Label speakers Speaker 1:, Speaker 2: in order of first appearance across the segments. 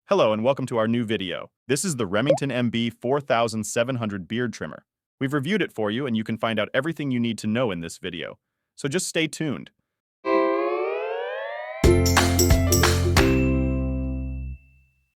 Speaker 1: Hello and welcome to our new video. This is the Remington MB4700 beard trimmer. We've reviewed it for you and you can find out everything you need to know in this video. So just stay tuned.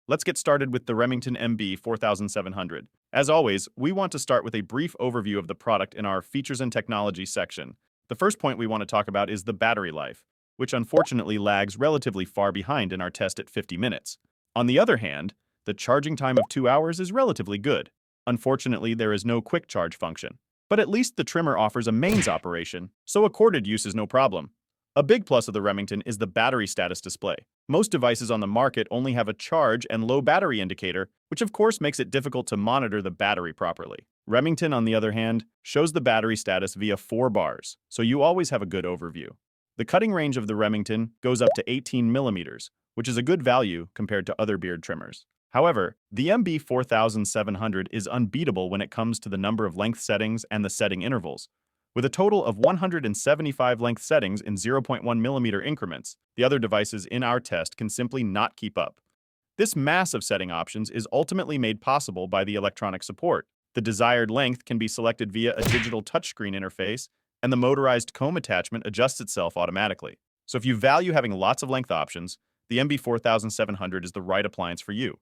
Speaker 1: Let's get started with the Remington MB4700. As always, we want to start with a brief overview of the product in our features and technology section. The first point we want to talk about is the battery life, which unfortunately lags relatively far behind in our test at 50 minutes. On the other hand, the charging time of 2 hours is relatively good. Unfortunately, there is no quick charge function. But at least the trimmer offers a mains operation, so a corded use is no problem. A big plus of the Remington is the battery status display. Most devices on the market only have a charge and low battery indicator, which of course makes it difficult to monitor the battery properly. Remington, on the other hand, shows the battery status via 4 bars, so you always have a good overview. The cutting range of the Remington goes up to 18 millimeters, which is a good value compared to other beard trimmers. However, the MB4700 is unbeatable when it comes to the number of length settings and the setting intervals. With a total of 175 length settings in 0.1 millimeter increments, the other devices in our test can simply not keep up. This mass of setting options is ultimately made possible by the electronic support. The desired length can be selected via a digital touchscreen interface, and the motorized comb attachment adjusts itself automatically. So if you value having lots of length options, the MB4700 is the right appliance for you.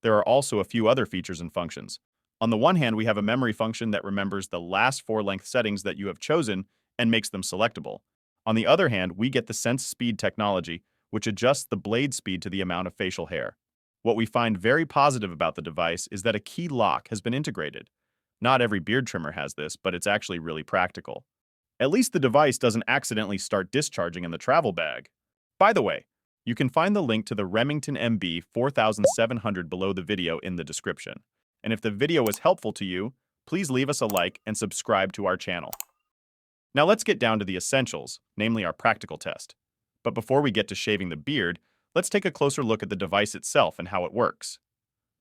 Speaker 1: There are also a few other features and functions. On the one hand, we have a memory function that remembers the last 4 length settings that you have chosen and makes them selectable. On the other hand, we get the Sense Speed technology, which adjusts the blade speed to the amount of facial hair. What we find very positive about the device is that a key lock has been integrated. Not every beard trimmer has this, but it's actually really practical. At least the device doesn't accidentally start discharging in the travel bag. By the way, you can find the link to the Remington MB4700 below the video in the description. And if the video was helpful to you, please leave us a like and subscribe to our channel. Now let's get down to the essentials, namely our practical test. But before we get to shaving the beard, let's take a closer look at the device itself and how it works.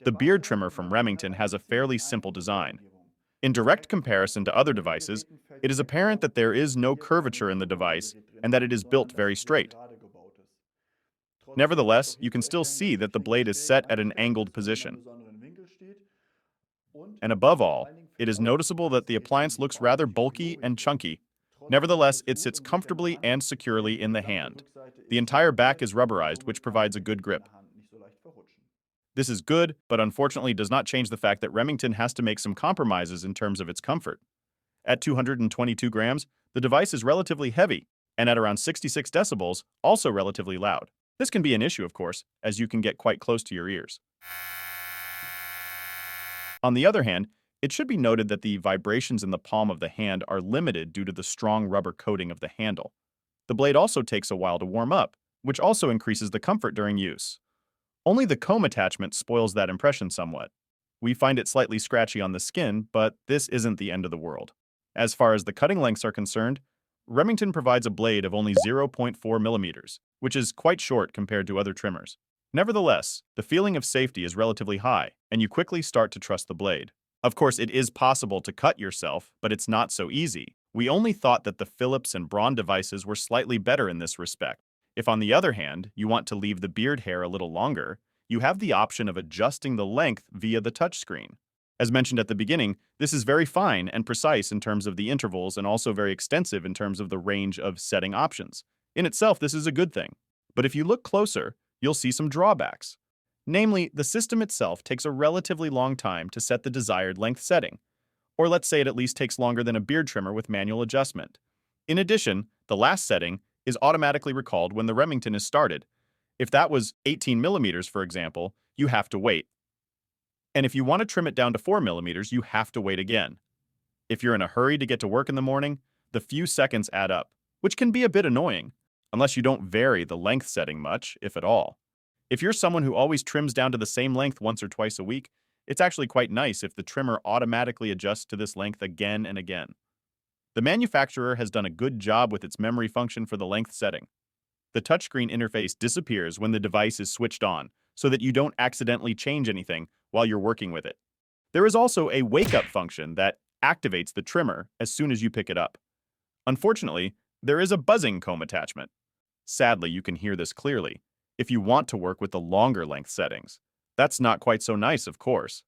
Speaker 1: The beard trimmer from Remington has a fairly simple design. In direct comparison to other devices, it is apparent that there is no curvature in the device and that it is built very straight. Nevertheless, you can still see that the blade is set at an angled position. And above all, it is noticeable that the appliance looks rather bulky and chunky. Nevertheless, it sits comfortably and securely in the hand. The entire back is rubberized, which provides a good grip. This is good, but unfortunately does not change the fact that Remington has to make some compromises in terms of its comfort. At 222 grams, the device is relatively heavy, and at around 66 decibels, also relatively loud. This can be an issue, of course, as you can get quite close to your ears. On the other hand, it should be noted that the vibrations in the palm of the hand are limited due to the strong rubber coating of the handle. The blade also takes a while to warm up, which also increases the comfort during use. Only the comb attachment spoils that impression somewhat. We find it slightly scratchy on the skin, but this isn't the end of the world. As far as the cutting lengths are concerned, Remington provides a blade of only 0.4 millimeters, which is quite short compared to other trimmers. Nevertheless, the feeling of safety is relatively high, and you quickly start to trust the blade. Of course, it is possible to cut yourself, but it's not so easy. We only thought that the Philips and Braun devices were slightly better in this respect. If, on the other hand, you want to leave the beard hair a little longer, you have the option of adjusting the length via the touchscreen. As mentioned at the beginning, this is very fine and precise in terms of the intervals and also very extensive in terms of the range of setting options. In itself, this is a good thing. But if you look closer, you'll see some drawbacks. Namely, the system itself takes a relatively long time to set the desired length setting. Or let's say it at least takes longer than a beard trimmer with manual adjustment. In addition, the last setting is automatically recalled when the Remington is started. If that was 18 millimeters, for example, you have to wait. And if you want to trim it down to 4 millimeters, you have to wait again. If you're in a hurry to get to work in the morning, the few seconds add up, which can be a bit annoying, unless you don't vary the length setting much, if at all. If you're someone who always trims down to the same length once or twice a week, it's actually quite nice if the trimmer automatically adjusts to this length again and again. The manufacturer has done a good job with its memory function for the length setting. The touchscreen interface disappears when the device is switched on, so that you don't accidentally change anything while you're working with it. There is also a wake-up function that activates the trimmer as soon as you pick it up. Unfortunately, there is a buzzing comb attachment. Sadly, you can hear this clearly if you want to work with the longer length settings. That's not quite so nice, of course.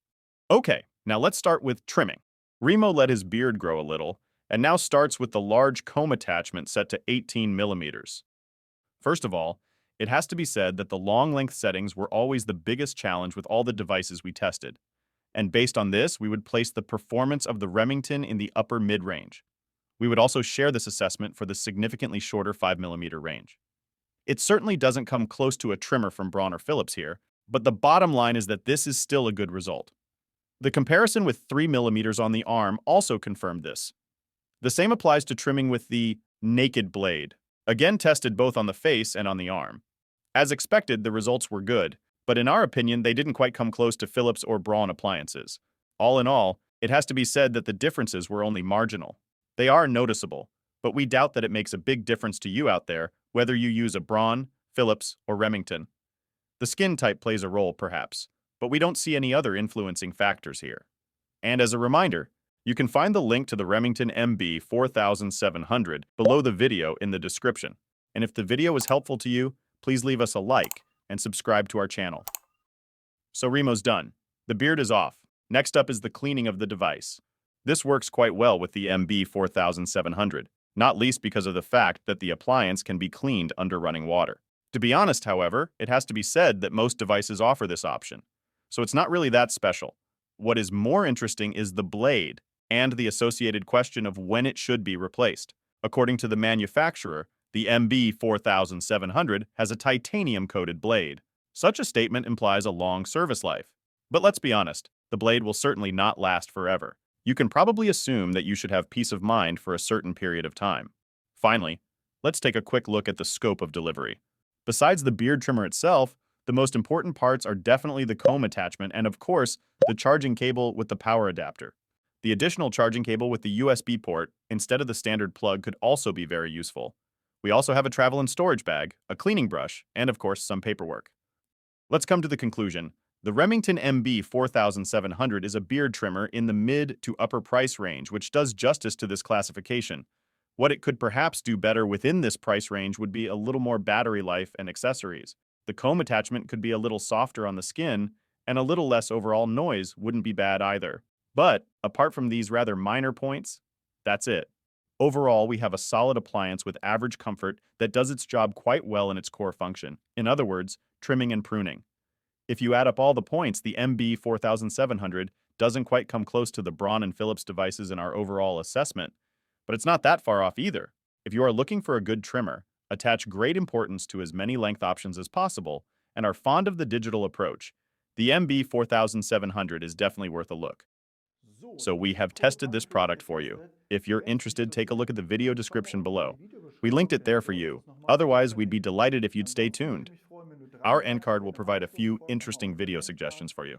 Speaker 1: Okay, now let's start with trimming. Remo let his beard grow a little, and now starts with the large comb attachment set to 18 millimeters. First of all, it has to be said that the long length settings were always the biggest challenge with all the devices we tested. And based on this, we would place the performance of the Remington in the upper mid-range. We would also share this assessment for the significantly shorter 5mm range. It certainly doesn't come close to a trimmer from Braun or Phillips here, but the bottom line is that this is still a good result. The comparison with 3mm on the arm also confirmed this. The same applies to trimming with the naked blade, again tested both on the face and on the arm. As expected, the results were good, but in our opinion, they didn't quite come close to Phillips or Braun appliances. All in all, it has to be said that the differences were only marginal. They are noticeable, but we doubt that it makes a big difference to you out there, whether you use a Braun, Phillips, or Remington. The skin type plays a role, perhaps, but we don't see any other influencing factors here. And as a reminder, you can find the link to the Remington MB4700 below the video in the description. And if the video was helpful to you, please leave us a like and subscribe to our channel. So Remo's done. The beard is off. Next up is the cleaning of the device. This works quite well with the MB4700, not least because of the fact that the appliance can be cleaned under running water. To be honest, however, it has to be said that most devices offer this option, so it's not really that special. What is more interesting is the blade and the associated question of when it should be replaced. According to the manufacturer, the MB4700 has a titanium-coated blade. Such a statement implies a long service life. But let's be honest, the blade will certainly not last forever. You can probably assume that you should have peace of mind for a certain period of time. Finally, let's take a quick look at the scope of delivery. Besides the beard trimmer itself, the most important parts are definitely the comb attachment and, of course, the charging cable with the power adapter. The additional charging cable with the USB port, instead of the standard plug, could also be very useful. We also have a travel and storage bag, a cleaning brush, and, of course, some paperwork. Let's come to the conclusion. The Remington MB4700 is a beard trimmer in the mid to upper price range, which does justice to this classification. What it could perhaps do better within this price range would be a little more battery life and accessories. The comb attachment could be a little softer on the skin, and a little less overall noise wouldn't be bad either. But, apart from these rather minor points, that's it. Overall, we have a solid appliance with average comfort that does its job quite well in its core function. In other words, trimming and pruning. If you add up all the points, the MB4700 doesn't quite come close to the Braun and Phillips devices in our overall assessment, but it's not that far off either. If you are looking for a good trimmer, attach great importance to as many length options as possible, and are fond of the digital approach, the MB4700 is definitely worth a look. So we have tested this product for you. If you're interested, take a look at the video description below. We linked it there for you. Otherwise, we'd be delighted if you'd stay tuned. Our Endcard will provide a few interesting video suggestions for you.